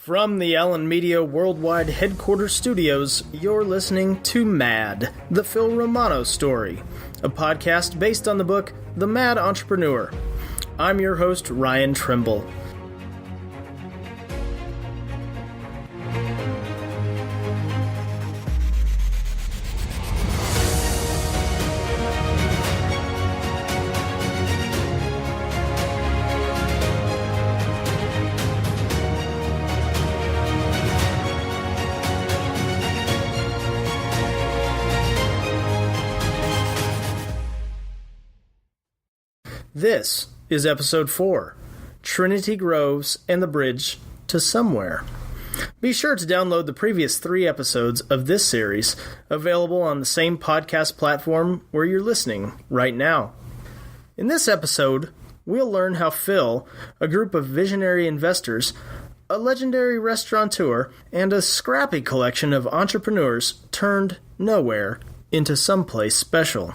From the Allen Media Worldwide Headquarters Studios, you're listening to Mad, the Phil Romano story, a podcast based on the book The Mad Entrepreneur. I'm your host, Ryan Trimble. This is Episode 4, Trinity Groves and the Bridge to Somewhere. Be sure to download the previous 3 episodes of this series, available on the same podcast platform where you're listening right now. In this episode, we'll learn how Phil, a group of visionary investors, a legendary restaurateur, and a scrappy collection of entrepreneurs turned nowhere into someplace special.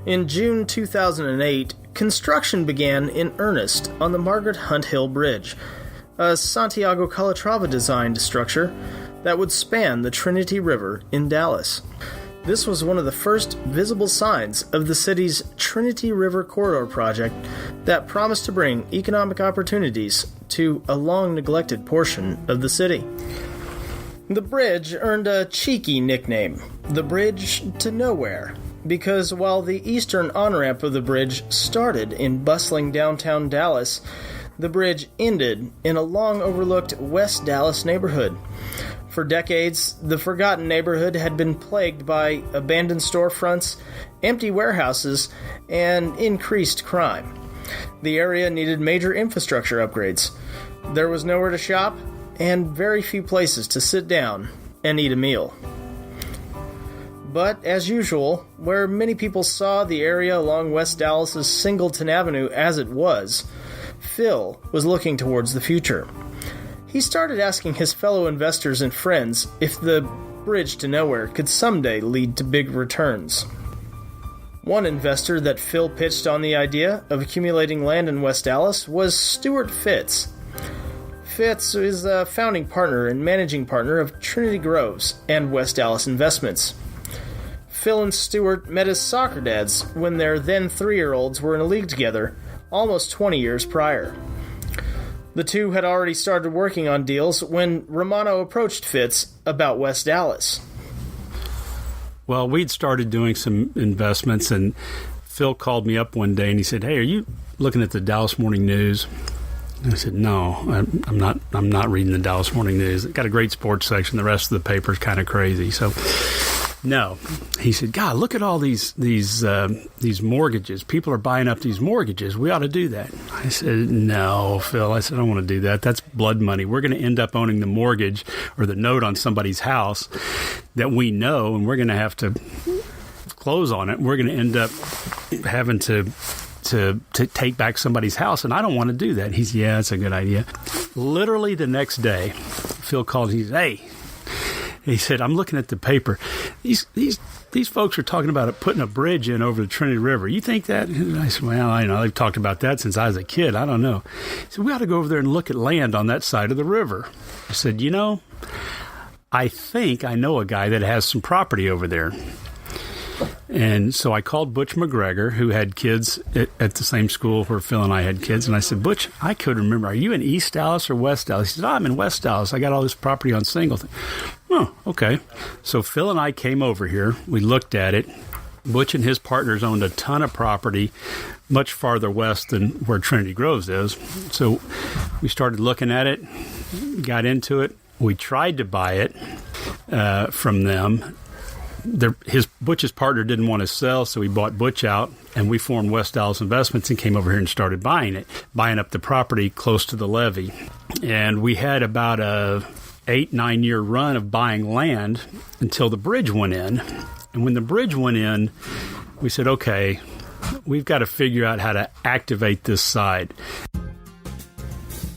In June 2008, construction began in earnest on the Margaret Hunt Hill Bridge, a Santiago Calatrava-designed structure that would span the Trinity River in Dallas. This was one of the first visible signs of the city's Trinity River Corridor project that promised to bring economic opportunities to a long-neglected portion of the city. The bridge earned a cheeky nickname, the Bridge to Nowhere, because while the eastern on-ramp of the bridge started in bustling downtown Dallas, the bridge ended in a long-overlooked West Dallas neighborhood. For decades, the forgotten neighborhood had been plagued by abandoned storefronts, empty warehouses, and increased crime. The area needed major infrastructure upgrades. There was nowhere to shop, and very few places to sit down and eat a meal. But, as usual, where many people saw the area along West Dallas's Singleton Avenue as it was, Phil was looking towards the future. He started asking his fellow investors and friends if the Bridge to Nowhere could someday lead to big returns. One investor that Phil pitched on the idea of accumulating land in West Dallas was Stuart Fitz. Fitz is a founding partner and managing partner of Trinity Groves and West Dallas Investments. Phil and Stuart met as soccer dads when their then 3-year-olds were in a league together, almost 20 years prior. The two had already started working on deals when Romano approached Fitz about West Dallas. Well, we'd started doing some investments, and Phil called me up one day and he said, "Hey, are you looking at the Dallas Morning News?" And I said, "No, I'm not. I'm not reading the Dallas Morning News. It's got a great sports section. The rest of the paper's kind of crazy." So, no. He said, "God, look at all these mortgages. People are buying up these mortgages. We ought to do that." I said, "No, Phil." I said, "I don't want to do that. That's blood money. We're going to end up owning the mortgage or the note on somebody's house that we know, and we're going to have to close on it. We're going to end up having to take back somebody's house, and I don't want to do that." He said, "Yeah, that's a good idea." Literally the next day, Phil called. He said, "Hey," he said, "I'm looking at the paper. These folks are talking about putting a bridge in over the Trinity River. You think that?" And I said, "Well, I know. They've talked about that since I was a kid. I don't know." He said, "We ought to go over there and look at land on that side of the river." I said, "I think I know a guy that has some property over there." And so I called Butch McGregor, who had kids at the same school where Phil and I had kids. And I said, "Butch, I could remember, are you in East Dallas or West Dallas?" He said, "I'm in West Dallas. I got all this property on Singleton." "Oh, okay." So Phil and I came over here. We looked at it. Butch and his partners owned a ton of property much farther west than where Trinity Groves is. So we started looking at it, got into it. We tried to buy it from them. Butch's partner didn't want to sell, so he bought Butch out, and we formed West Dallas Investments and came over here and started buying up the property close to the levee. And we had about a 8-9 year run of buying land until the bridge went in. And when the bridge went in, we said, "Okay, we've got to figure out how to activate this side."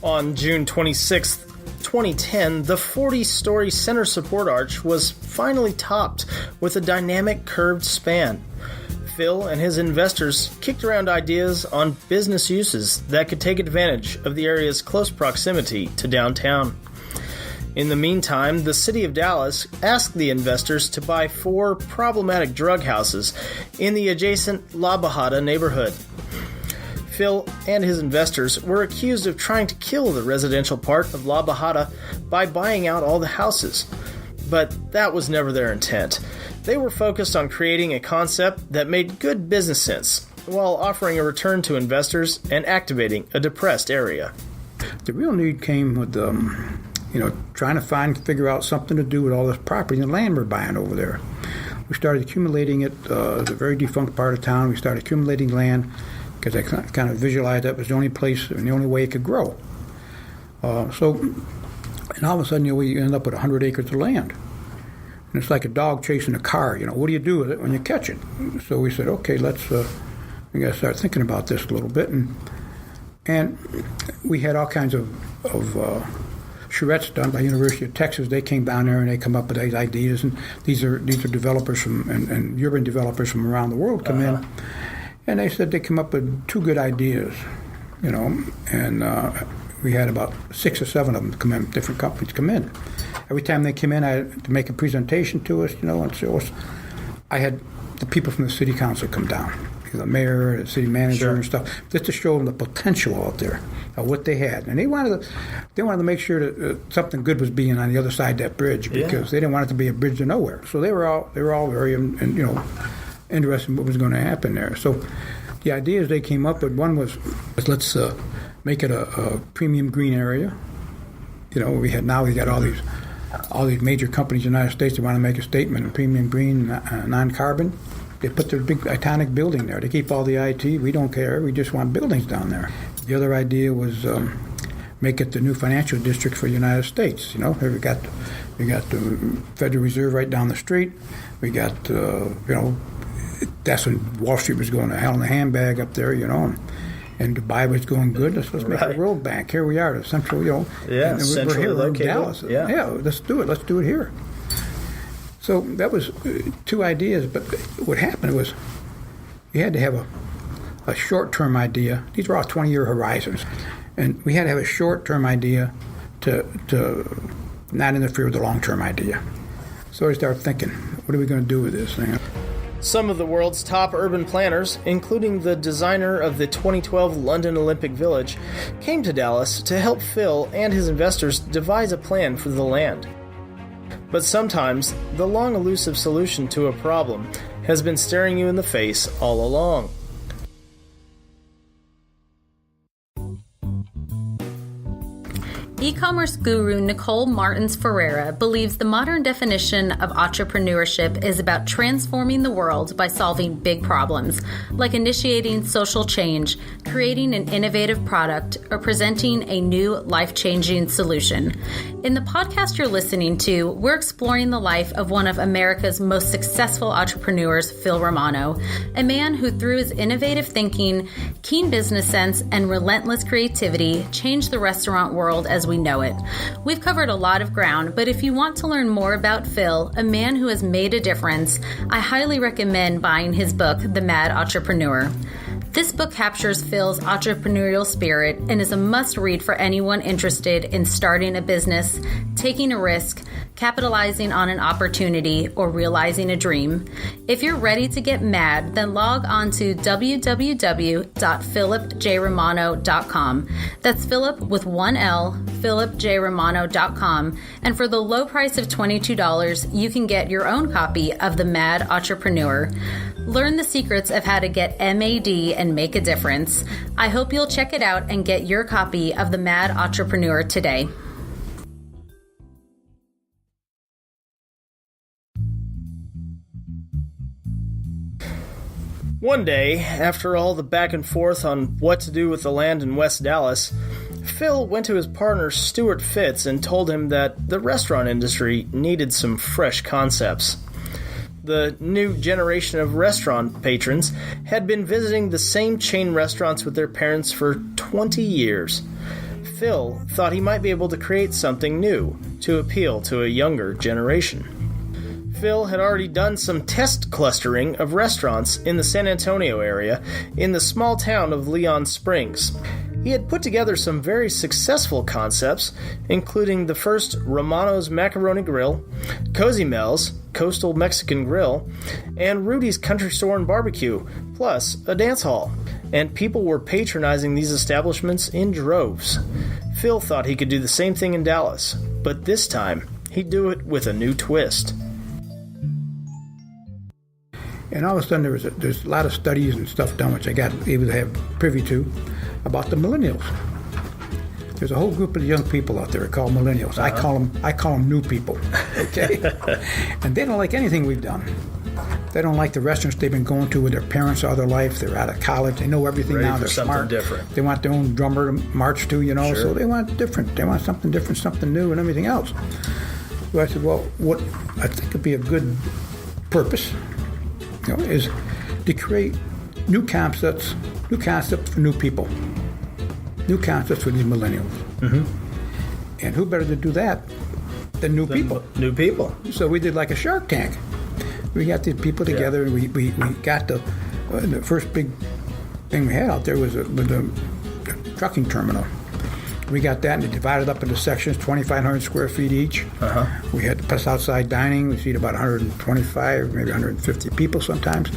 On June 26th, 2010, the 40-story center support arch was finally topped with a dynamic curved span. Phil and his investors kicked around ideas on business uses that could take advantage of the area's close proximity to downtown. In the meantime, the city of Dallas asked the investors to buy 4 problematic drug houses in the adjacent La Bajada neighborhood. Phil and his investors were accused of trying to kill the residential part of La Bajada by buying out all the houses. But that was never their intent. They were focused on creating a concept that made good business sense, while offering a return to investors and activating a depressed area. The real need came with trying to figure out something to do with all this property and land we're buying over there. We started accumulating it. It's a very defunct part of town. We started accumulating land because I kind of visualized that was the only place and the only way it could grow. And all of a sudden, we end up with 100 acres of land. And it's like a dog chasing a car. What do you do with it when you catch it? So we said, okay, we got to start thinking about this a little bit. And we had all kinds of charrettes done by University of Texas. They came down there and they come up with these ideas, and these are developers and urban developers from around the world come in, and they said they come up with 2 good ideas, and we had about 6 or 7 of them come in, different companies come in. Every time they came in, I had to make a presentation to us, and so I had the people from the city council come down, the mayor, the city manager, and stuff, just to show them the potential out there of what they had. And they wanted to make sure that something good was being on the other side of that bridge, because they didn't want it to be a bridge to nowhere. So they were all very interested in what was going to happen there. So the ideas they came up with, one was let's make it a premium green area. We got all these major companies in the United States that want to make a statement in premium green, non-carbon. They put their big iconic building there. They keep all the IT. We don't care. We just want buildings down there. The other idea was make it the new financial district for the United States. Here we got the Federal Reserve right down the street. We got that's when Wall Street was going to hell in a handbag up there. And Dubai was going good. Let's make a world bank. Here we are, the central. And centrally we're here located. in Dallas. Yeah, let's do it. Let's do it here. So that was 2 ideas, but what happened was you had to have a short-term idea. These were all 20-year horizons. And we had to have a short-term idea to not interfere with the long-term idea. So I started thinking, what are we going to do with this thing? Some of the world's top urban planners, including the designer of the 2012 London Olympic Village, came to Dallas to help Phil and his investors devise a plan for the land. But sometimes, the long elusive solution to a problem has been staring you in the face all along. E-commerce guru Nicole Martins Ferreira believes the modern definition of entrepreneurship is about transforming the world by solving big problems, like initiating social change, creating an innovative product, or presenting a new life-changing solution. In the podcast you're listening to, we're exploring the life of one of America's most successful entrepreneurs, Phil Romano, a man who, through his innovative thinking, keen business sense, and relentless creativity, changed the restaurant world as we know it. We've covered a lot of ground, but if you want to learn more about Phil, a man who has made a difference, I highly recommend buying his book, The Mad Entrepreneur. This book captures Phil's entrepreneurial spirit and is a must-read for anyone interested in starting a business, taking a risk, capitalizing on an opportunity, or realizing a dream. If you're ready to get mad, then log on to www.philipjromano.com. That's Philip with one L, philipjromano.com. And for the low price of $22, you can get your own copy of The Mad Entrepreneur. Learn the secrets of how to get MAD and make a difference. I hope you'll check it out and get your copy of The Mad Entrepreneur today. One day, after all the back and forth on what to do with the land in West Dallas, Phil went to his partner Stuart Fitz and told him that the restaurant industry needed some fresh concepts. The new generation of restaurant patrons had been visiting the same chain restaurants with their parents for 20 years. Phil thought he might be able to create something new to appeal to a younger generation. Phil had already done some test clustering of restaurants in the San Antonio area in the small town of Leon Springs. He had put together some very successful concepts, including the first Romano's Macaroni Grill, Cozy Mel's Coastal Mexican Grill, and Rudy's Country Store and Barbecue, plus a dance hall. And people were patronizing these establishments in droves. Phil thought he could do the same thing in Dallas, but this time he'd do it with a new twist. And all of a sudden, there's a lot of studies and stuff done, which I got able to have privy to, about the millennials. There's a whole group of young people out there called millennials. I call them new people. Okay, and they don't like anything we've done. They don't like the restaurants they've been going to with their parents all their life. They're out of college. They know everything Ready now. for They're something smart. different. They want their own drummer to march to, Sure. So they want different. They want something different, something new, and everything else. So I said, well, what I think would be a good purpose, is to create new concepts for new people, new concepts for these millennials. Mm-hmm. And who better to do that than new people? New people. So we did like a Shark Tank. We got these people together, and we got the first big thing we had out there was the trucking terminal. We got that, and they divided up into sections, 2,500 square feet each. Uh-huh. We had plus outside dining. We seat about 125, maybe 150 people sometimes.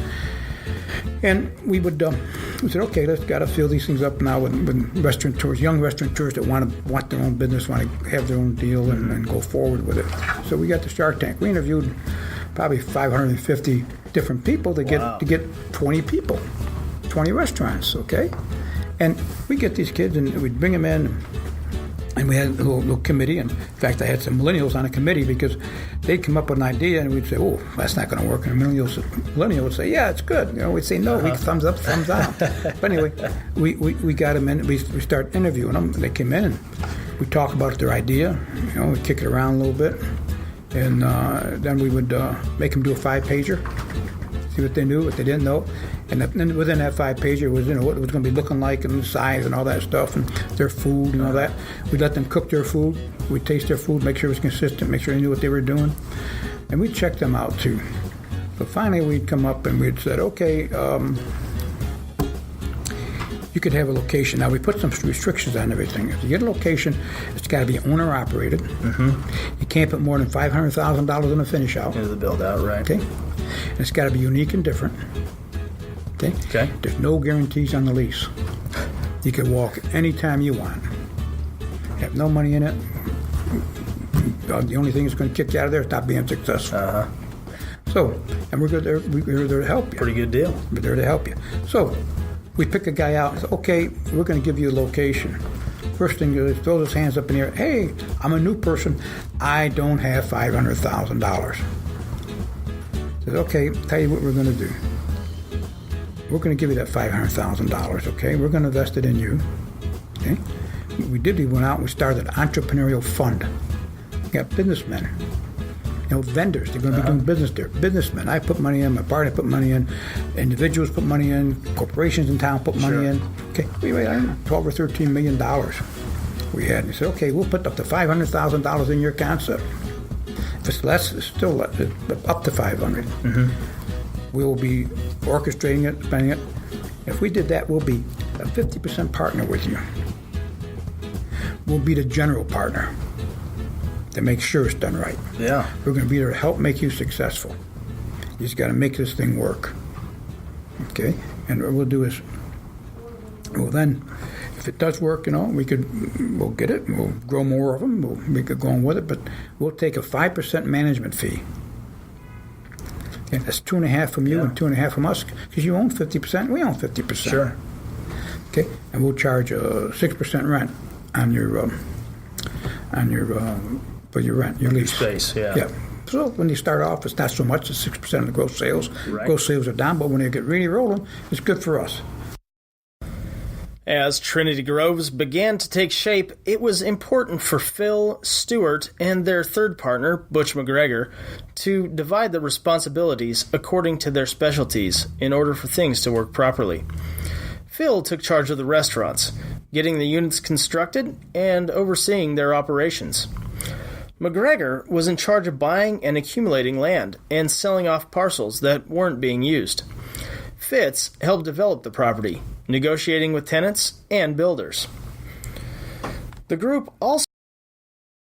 And we said, okay, let's got to fill these things up now with restaurateurs, young restaurateurs that want their own business, want to have their own deal and go forward with it. So we got the Shark Tank. We interviewed probably 550 different people to get 20 people, 20 restaurants, okay? And we get these kids, and we'd bring them in, and we had a little committee. And in fact, I had some millennials on a committee because they'd come up with an idea, and we'd say, "Oh, that's not going to work." And millennial would say, "Yeah, it's good." We'd say, "No, we thumbs up, thumbs down." But anyway, we got them in. We start interviewing them. They came in, and we talk about their idea. We kick it around a little bit, and then we would make them do a 5-pager. See what they knew, what they didn't know, and then within that 5-pager was what it was going to be looking like and the size and all that stuff and their food and all that. We'd let them cook their food, we'd taste their food, make sure it was consistent, make sure they knew what they were doing, and we'd check them out too. So finally we'd come up and we'd said, okay, you could have a location. Now we put some restrictions on everything. If you get a location, it's got to be owner operated. Mm-hmm. You can't put more than $500,000 in a finish out. Into the build out, right? Okay. And it's got to be unique and different. Okay. There's no guarantees on the lease. You can walk anytime you want. Have no money in it. The only thing that's going to kick you out of there is not being successful. Uh-huh. So, and we're there to help you. Pretty good deal. We're there to help you. So, we pick a guy out and say, okay, we're going to give you a location. First thing is throw his hands up in the air. Hey, I'm a new person. I don't have $500,000. Says, okay, tell you what we're going to do. We're going to give you that $500,000, okay? We're going to invest it in you, okay? What we did, we went out and we started an entrepreneurial fund. We got businessmen, vendors. They're going to be doing business there. Businessmen. I put money in. My partner put money in. Individuals put money in. Corporations in town put money in. Okay, we made $12 or $13 million. We had. And we said, okay, we'll put up to $500,000 in your concept. If it's less, it's still up to $500,000. Mm-hmm. We will be orchestrating it, spending it. If we did that, we'll be a 50% partner with you. We'll be the general partner to make sure it's done right. Yeah. We're going to be there to help make you successful. You just got to make this thing work. Okay? And what we'll do is, well then, if it does work, we'll get it. We'll grow more of them. We'll make it go on with it. But we'll take a 5% management fee. Okay? That's 2.5 from you and 2.5 from us because you own 50%. We own 50%. Sure. Okay? And we'll charge 6% rent on your for your rent, your lease. Space, yeah. Yeah. So when you start off, it's not so much as 6% of the gross sales. Right. Gross sales are down, but when they get really rolling, it's good for us. As Trinity Groves began to take shape, it was important for Phil, Stewart, and their third partner, Butch McGregor, to divide the responsibilities according to their specialties in order for things to work properly. Phil took charge of the restaurants, getting the units constructed and overseeing their operations. McGregor was in charge of buying and accumulating land and selling off parcels that weren't being used. Fitz helped develop the property, negotiating with tenants and builders. The group also